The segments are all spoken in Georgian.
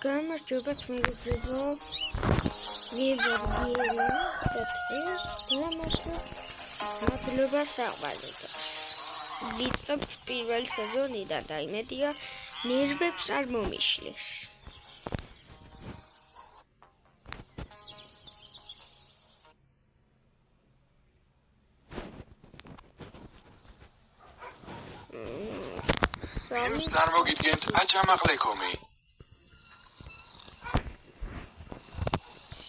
გამარჯობათ მეგობრებო. მივარგიელი და ეს გამარჯობა. მადლობა საყვარელს. ვიწყებთ პირველ სეზონიდან და იმედია ნერვებს არ მომიშლეს. წარმოგიდგენთ აჯამაღლეკომი.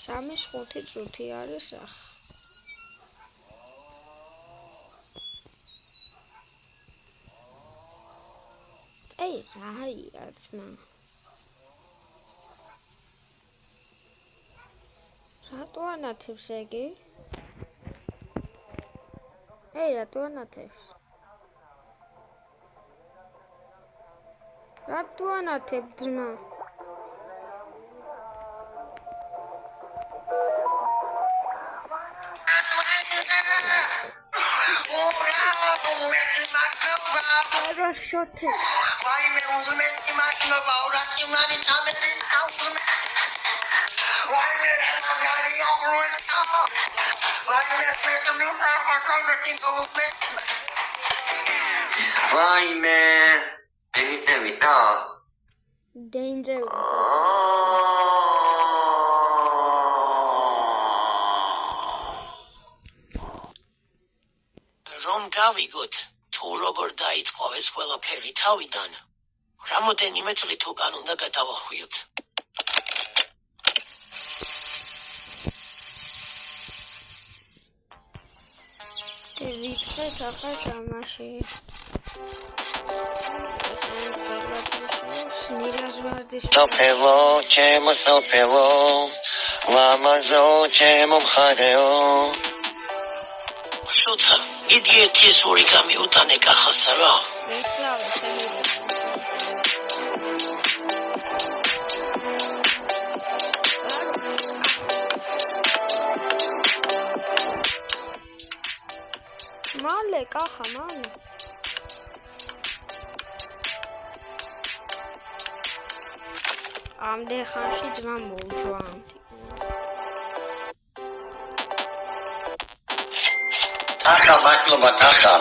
3-5 წუთი არის ახ. რაია ძმა. რატო ანათებს ეგი? რატო ანათებს? რატო ანათებ ძმა? რა შოთე? ვაიმე უზმენი მაკნობა ურაკიმანი თამეთი აუზმე. ვაიმე მაგარია უეცა. ვაიმე მე აკალმეთი გულმე. ვაიმე ენიტევიტა. დენძე. რომ გავიგოთ თუ როგორ დაიწყო ეს ყველაფერი თავიდან, რამოდენიმე წლით უკან უნდა გადავახვიოთ. ვიწყეთ ახლა თამაში. სოფელო, ჩემო სოფელო, ლამაზო, ჩემო მხარეო. შოთა, იგი ერთის ორი გამიუტანე კახასა რა. მეხლავე შემიძლია. მალე კახა მალე. ამდენ ხანში ძმა მოუჯვანთ. ახლა მადლობა ახლა.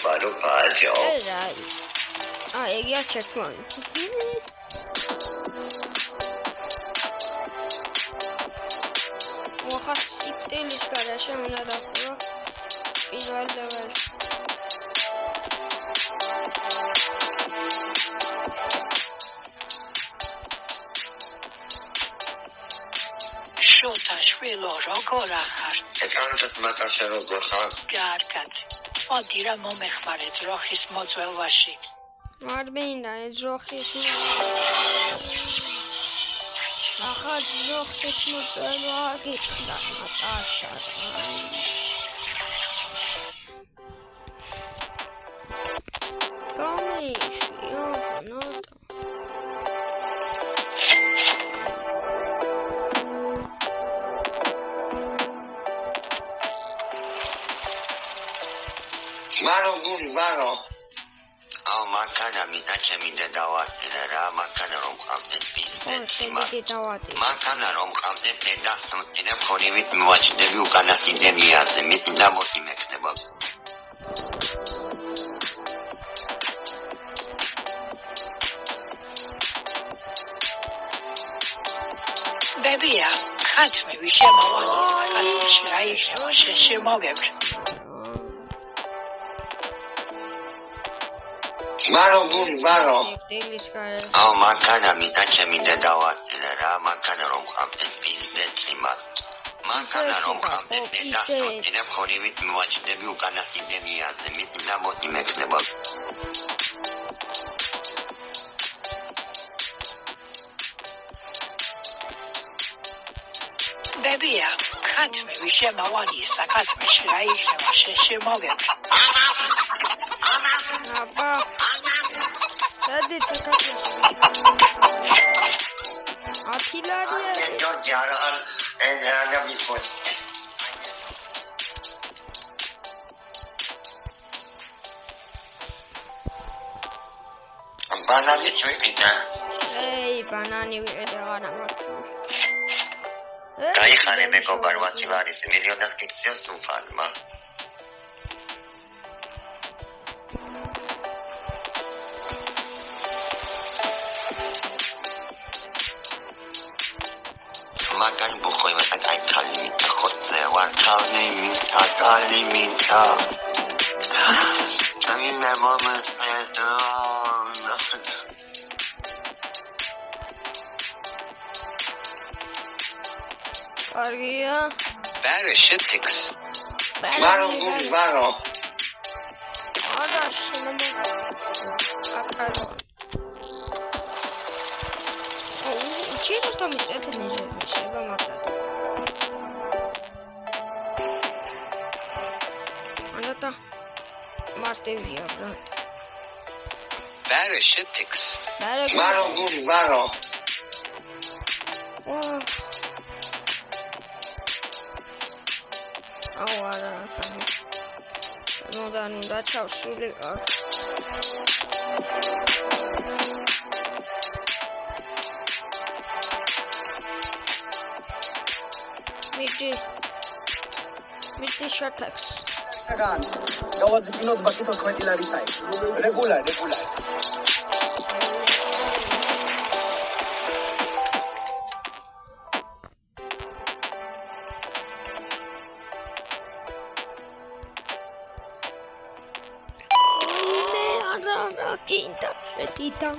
Paro, pajo. რაი. ეგია ჩექმოინტ. ვახა სიპტილის გარაშე უნდა დახურო. პირველ ლეველში. შოთა შვილო როგორ ახარ? ეთანხმეთ მათაშე როგორ ხარ? კარგად. მოდი რა მომეხმარე ძროხის მოძველვაში. არ მინდა ძროხის ახლა ძროხის მოძველვა გიჩნდა ნატაშა. Maro. Oh, makana mina cheminde dawatira ra makana rom qamten piste. Makana rom qamten penda sotine phonivit mivachdebi ukana sidemiaze mit damoti mekhteba. Bebia, khatme vishemavani, khatme shraisheva sheshemavevr. Maro. Oh, makana mina cheminde dawatira ra makana rom qamten piste simat. Makana rom qamten penda sotine phonivit mivachdebi ukana sidemiaze mit damoti mekhteba. Bebia, khatme vishemavani, khatme shraisheva sheshemavevr. აბა. დადი ცოტა ათილარია ჯორჯი არა მიყოს ბანანი ვიყიდა ბანანი ვიყიდა არა მარტო გაიხარე მეგობარ ვაჩივარის მილიონას კიქცია სუფალმა მაგარი ბუხოიმა აი კალიმიტა ხოთე ვარ კალიმიტა ამი ნემომეს კარგია Parachutics. ბარო არა შემო აკარო ჩირო თამიწეთ ნიჟები შეება მაგრამ ანატა მარტივია ბრატ Parachutics. ბარო არა ნუ ჩავსულიყო მიდი შოთაქს გავაზრდოთ ბაკი 12 ლარი საი რეგულარ Tinta, șetita.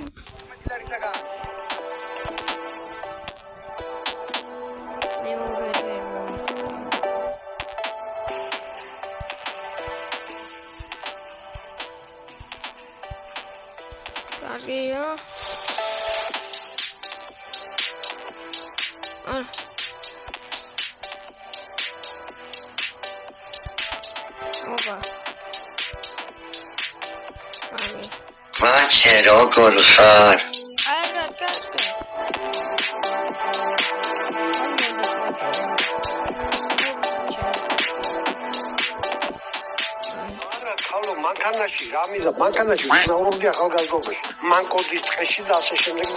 Caria. Opa. მაჩე როგორ ხარ? არა, კარგი. არა, ხალო მანქანაში, რამიზა, მანქანაში ვიზაურობდი ახალგაზრდობაში. მანკოდის წეში და ასე შემდეგ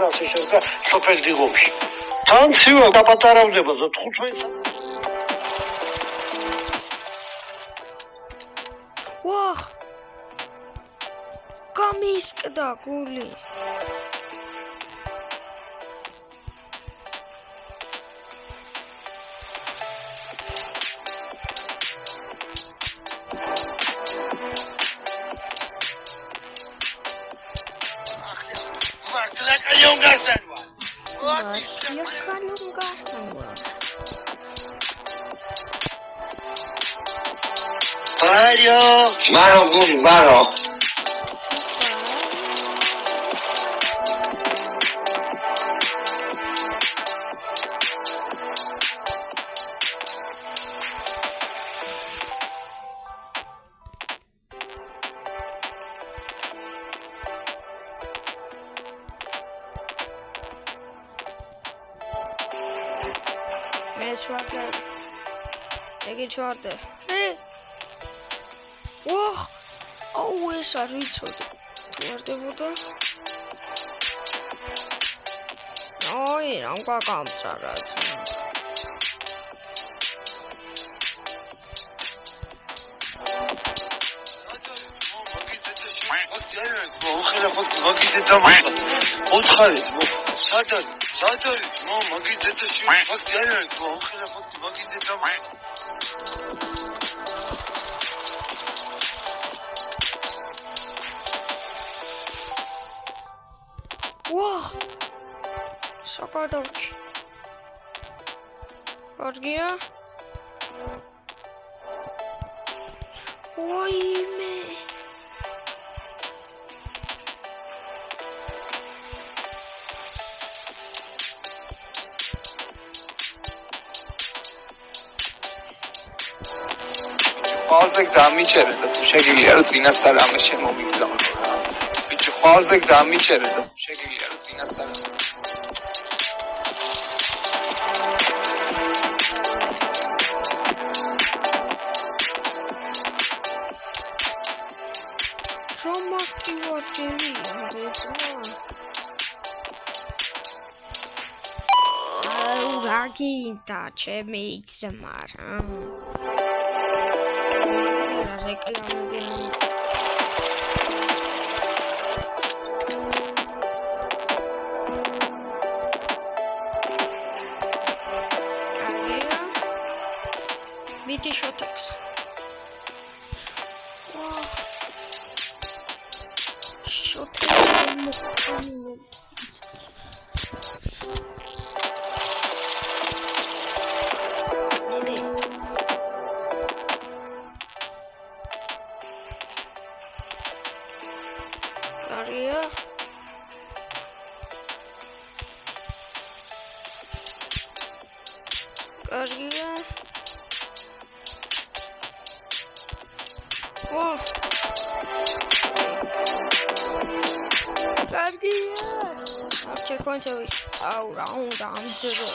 სოფელ დიღომში. თან ცივა დაპატარავდება 15 ვახ გამისკდა გული ბარო Çağırdı. Oh! Oh, sarı içiyordu. Tuvarda burada. Ay, ranka kamçara. Wow! Sakadavç. Orgia. Vay me. Fazlak dami içeride bu şekilde yarısı yine sarama şemomiklam. Fazlak dami içeride bu şekilde yarısı yine sarama. რა გინდა ჩემი ძმა რა რეკლამები BT Shotex. Wow. Shotex Aria. Aria. Oh. Gargia. After going around zero.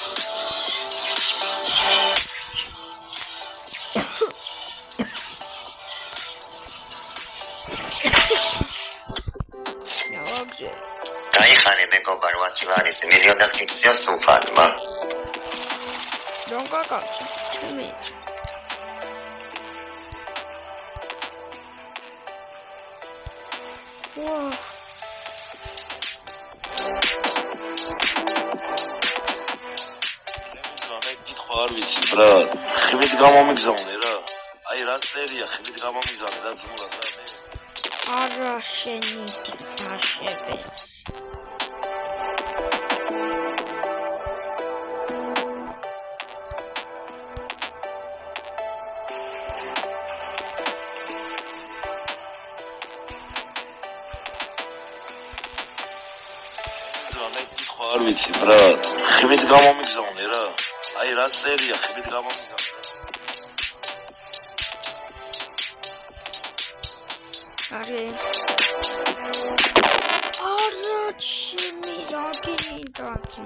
Დაიხარე მეგობარ ვაჩივარის მილიონერ ფიქციას უფალმა. Don't go out. 2 minutes. Whoa. არ ვიცი ბრატ, ხმით გამომიგზავნე რა. აი რა სერია ხმით გამომიგზავნე რა ზმურად რა მე. არა შენი დიქტაშებიც. არ ვიცი ბრატ, ხმით გამომიგზავნე რა. აი რა სერია ხმით გამომიგზავნე. Are. Ara chimi ragi dati.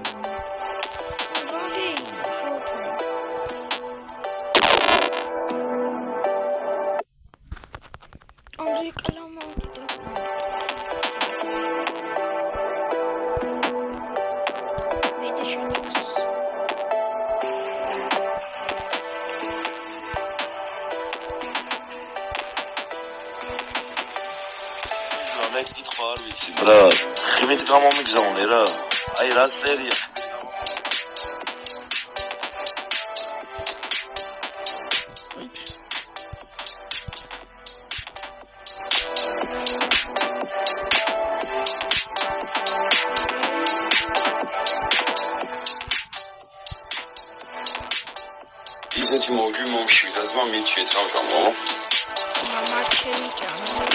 Ragi shota. Andre kalama dida. Mede shotas. კითხვა არ ვიცი ბრატ, ხმით გამომიგზავნე რა. აი რა სერია ისეთი მოგვი მომშვიდა ზმა მიჩეთ რა გამო? მამა ჩემი ჭამა.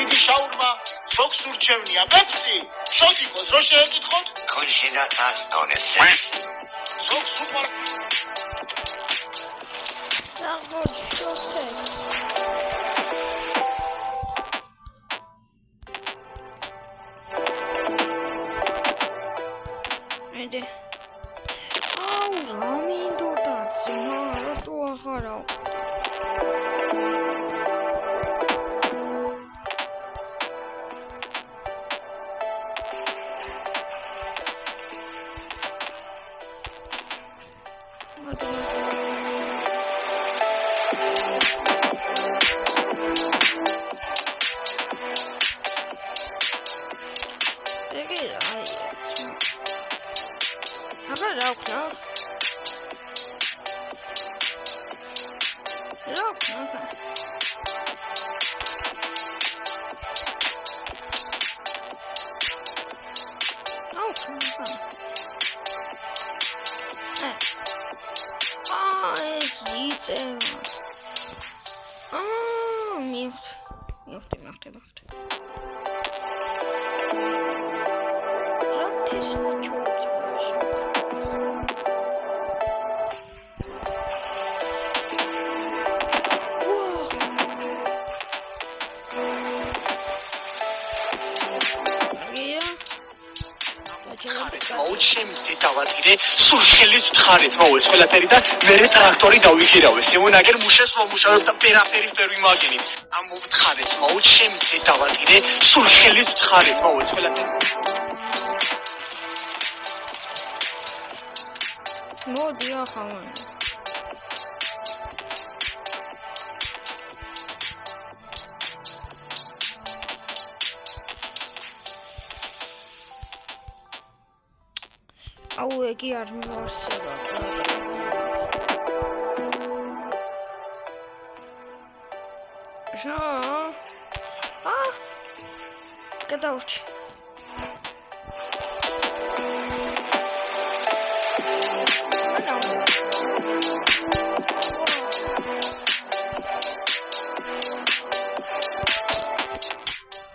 დიდი შაურმა სოქს ურჩევნია პეპსი შოტიკოს რო შეეკითხოთ ქონშინა თასტონეს სოქს უყარ საღოთ შოტეს ედე აუ რა მინდოდა ძმა რატო ახარა თხარეთ მოუც შემიძლე დავატირე სულ ხელით თხარეთ მოუც ყველაფერი და მერე ტრაქტორი დავიქირავე სიმონაგერ მუშას მომუშავებ და ვერაფერი ვერ ვიმაგინებ ამ მოვთხარეთ მოუც შემიძლე დავატირე სულ ხელით თხარეთ მოუც ყველაფერი მოდი ახავანი აუ ეგი არ მივარსება გადავრჩი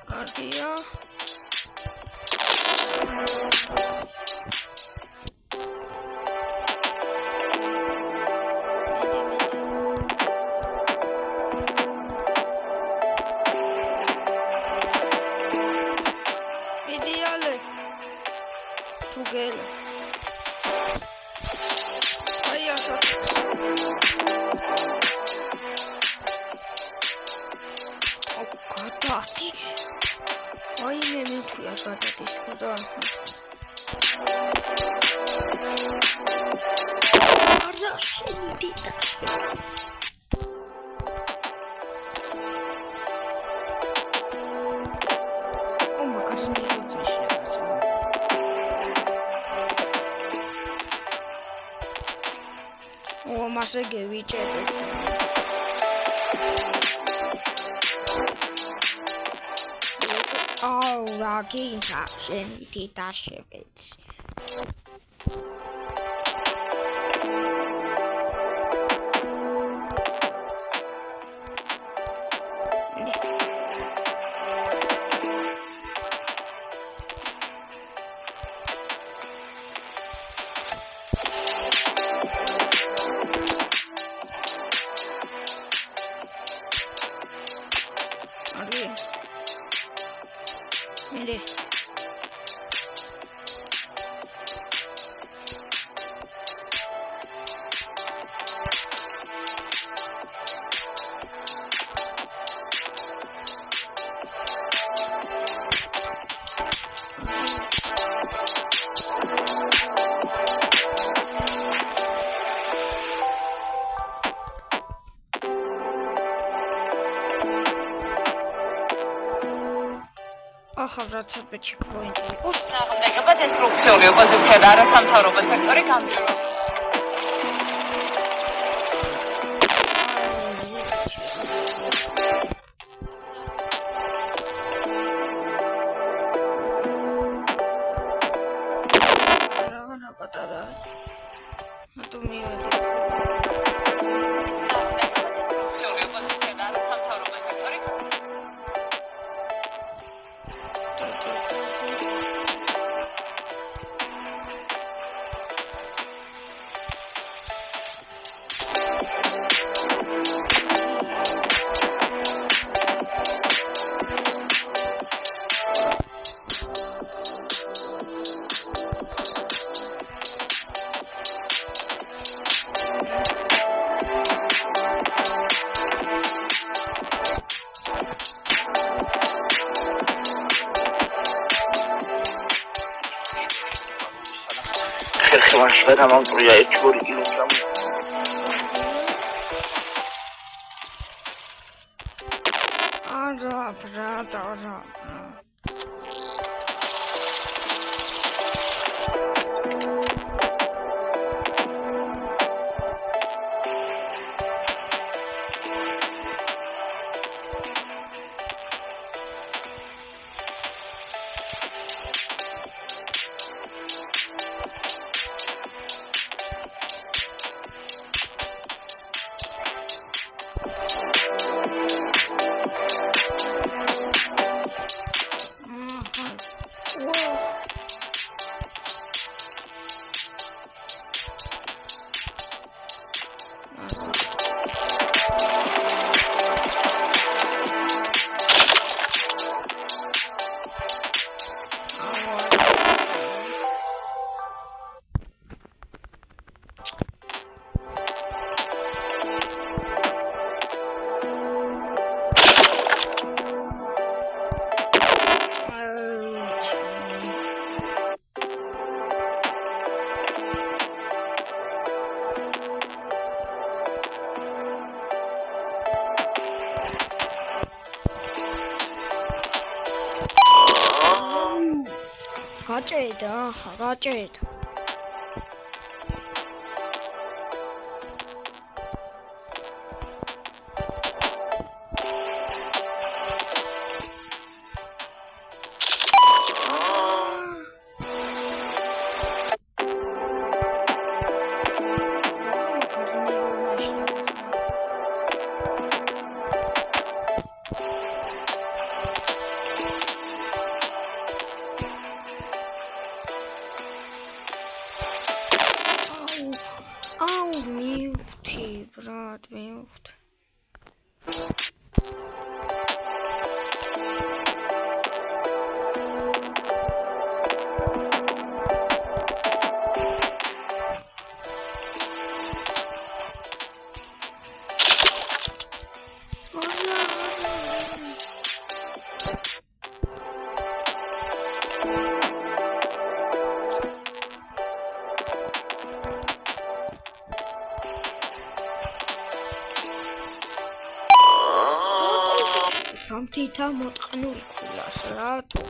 კარგია Tugele. Ai așa. O gadati. Ai me tu ia gadati scuda. Arza shinitita. მასე გევიჭერეთ. აუ, რა გინდა შენი დაშებეც. Inde. ახალ ჩეკპოინტი. უსწავლებლად ინსტრუქციული ოპოზიცია და არასამთავრობო სექტორი გამძლეა. რა პატარა. თუ მივედი. ინსტრუქციული ოპოზიცია და არასამთავრობო სექტორი ხერხემაშ და მომწია ერთი ორი კილოგრამი არა ბრატა გაჭედა ახლა გაჭედა მივხვდი ბრატ მივხვდი თითა მოტყნული ქულას რატო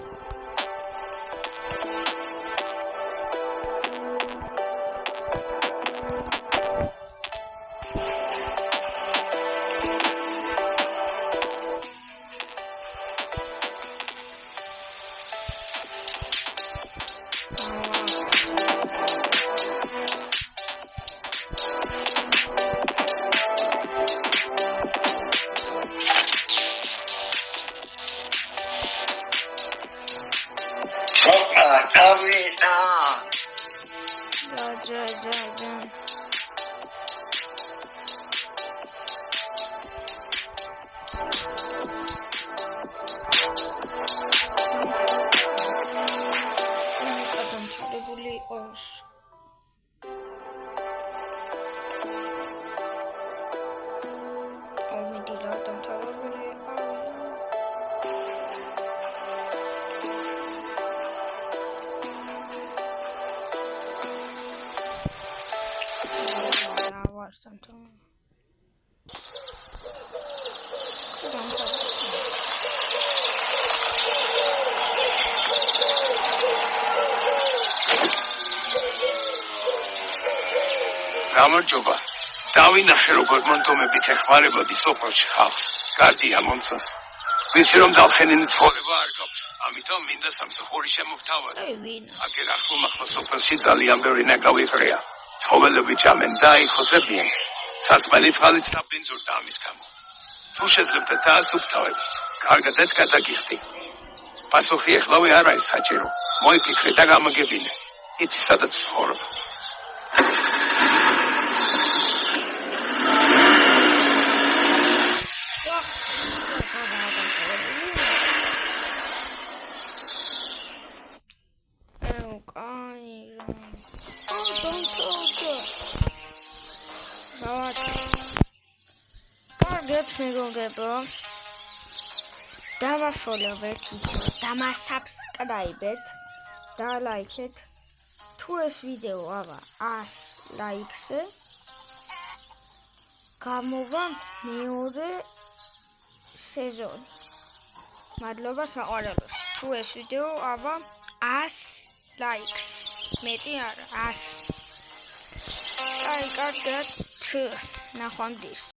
გამარჯობა. დავინახე როგორ მონტომებით ეხმარებოდი სოფელში ხალხს. კარგია მომწონს. ვიცი რომ დავხენინი ცხოვრება არ გაქვს. ამიტომ მინდა სამსახური შემოგთავაზო. აგერ ახლომახლო სოფელში ძალიან ბევრი ნაკავი ყრია. ცხოველები ჭამენ და იხოცებიან. სასმელი წყალიც დაბინძურდა ამის გამო. თუ შეძლებთ დაასუფთავებ, კარგადაც გადაგიხდი. პასუხი ეხლავე არ არის საჭირო. მოიფიქრე და გამაგებინე. იცი სადაც ცხოვრობ. მეგობრებო დავაფოლოვეთ დამასაბსკრაიბეთ და ლაიქეთ თუ ეს ვიდეო ავა 100 ლაიქზე გამოვა მეორე სეზონი მადლობა საყვარელოს თუ ეს ვიდეო ავა 100 ლაიქს მეტი არა 100 აი კარგად ნახვამდის